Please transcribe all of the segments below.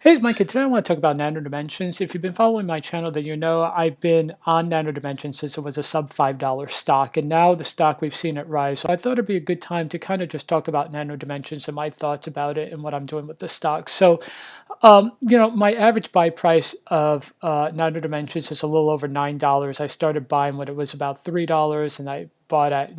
Hey, it's Mike, and today I want to talk about Nano Dimensions. If you've been following my channel, then you know I've been on Nano Dimensions since it was a sub $5 stock, and now the stock we've seen it rise. So I thought it'd be a good time to kind of just talk about Nano Dimensions and my thoughts about it and what I'm doing with the stock. So, my average buy price of Nano Dimensions is a little over $9. I started buying when it was about $3, and I bought at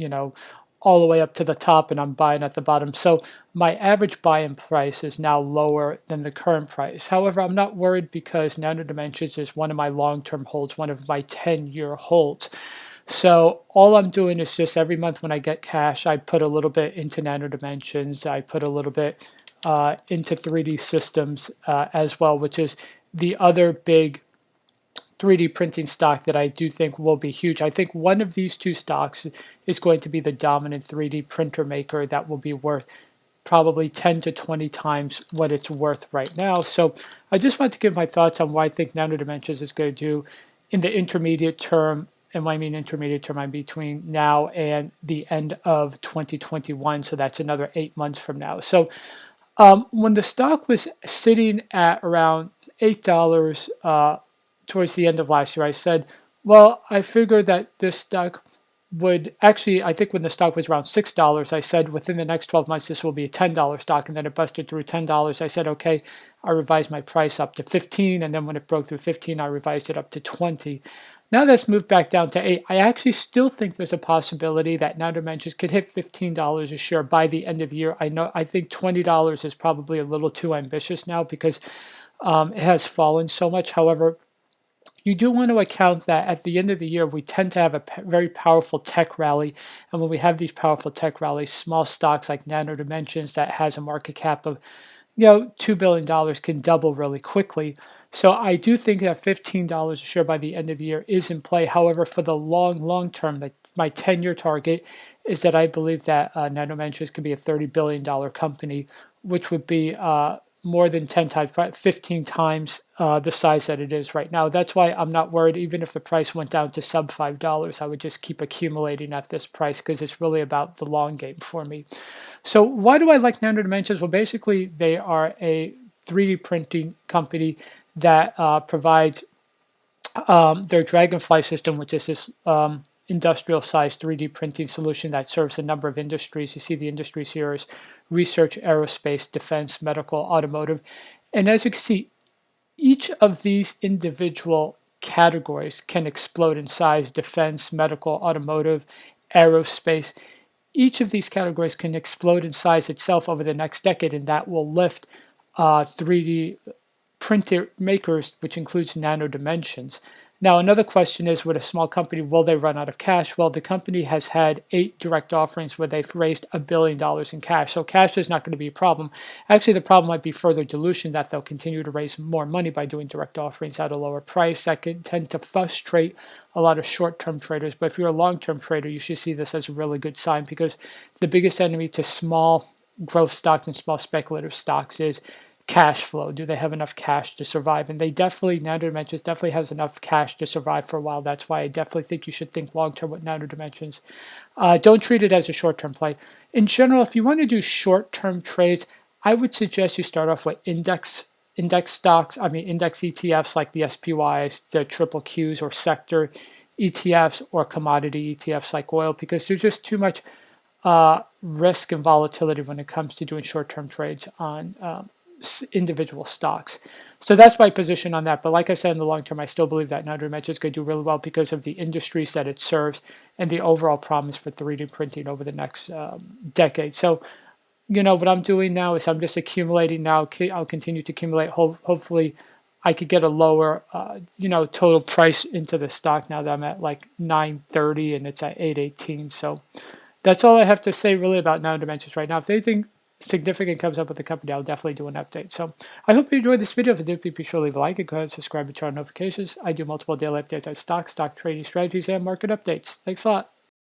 all the way up to the top, and I'm buying at the bottom. So my average buy-in price is now lower than the current price. However, I'm not worried because Nano Dimensions is one of my long-term holds, one of my 10-year holds. So all I'm doing is just every month when I get cash, I put a little bit into Nano Dimensions. I put a little bit into 3D Systems as well, which is the other big 3D printing stock that I do think will be huge. I think one of these two stocks is going to be the dominant 3D printer maker that will be worth probably 10 to 20 times what it's worth right now. So I just want to give my thoughts on what I think Nano Dimensions is going to do in the intermediate term. And when I mean intermediate term, I'm between now and the end of 2021. So that's another 8 months from now. So when the stock was sitting at around $8 towards the end of last year, I said, well, I figured that this stock would actually, I think when the stock was around $6, I said within the next 12 months, this will be a $10 stock. And then it busted through $10. I said, okay, I revised my price up to 15. And then when it broke through 15, I revised it up to 20. Now that's moved back down to 8. I actually still think there's a possibility that Now Dimensions could hit $15 a share by the end of the year. I think $20 is probably a little too ambitious now because it has fallen so much. However, you do want to account that at the end of the year, we tend to have a very powerful tech rally. And when we have these powerful tech rallies, small stocks like Nano Dimensions that has a market cap of $2 billion can double really quickly. So I do think that $15 a share by the end of the year is in play. However, for the long term, my 10-year target is that I believe that Nano Dimensions could be a $30 billion company, which would be more than 10 times, 15 times the size that it is right now. That's why I'm not worried. Even if the price went down to sub $5, I would just keep accumulating at this price because it's really about the long game for me. So why do I like Nano Dimensions? Well, basically, they are a 3D printing company that provides their Dragonfly system, which is this industrial-sized 3D printing solution that serves a number of industries. You see the industries here is research, aerospace, defense, medical, automotive. And as you can see, each of these individual categories can explode in size: defense, medical, automotive, aerospace. Each of these categories can explode in size itself over the next decade, and that will lift 3D printer makers, which includes Nano Dimensions. Now, another question is, with a small company, will they run out of cash? Well, the company has had 8 direct offerings where they've raised $1 billion in cash. So cash is not going to be a problem. Actually, the problem might be further dilution, that they'll continue to raise more money by doing direct offerings at a lower price. That can tend to frustrate a lot of short-term traders. But if you're a long-term trader, you should see this as a really good sign, because the biggest enemy to small growth stocks and small speculative stocks is cash flow. Do they have enough cash to survive? And they definitely, Nano Dimensions definitely has enough cash to survive for a while. That's why I definitely think you should think long term with Nano Dimensions. Don't treat it as a short term play. In general, if you want to do short term trades, I would suggest you start off with index stocks. Index ETFs like the SPYs, the triple Qs, or sector ETFs, or commodity ETFs like oil, because there's just too much risk and volatility when it comes to doing short term trades on individual stocks. So that's my position on that. But like I said, in the long term, I still believe that Nano Dimensions is going to do really well because of the industries that it serves and the overall promise for 3D printing over the next decade. So, what I'm doing now is I'm just accumulating now. I'll continue to accumulate. Hopefully, I could get a lower, total price into the stock now that I'm at like 930 and it's at 818. So that's all I have to say really about Nano Dimensions right now. If anything significant comes up with the company, I'll definitely do an update. So I hope you enjoyed this video. If you did, please be sure to leave a like and go ahead and subscribe and turn on notifications. I do multiple daily updates on stocks, stock trading strategies, and market updates. Thanks a lot.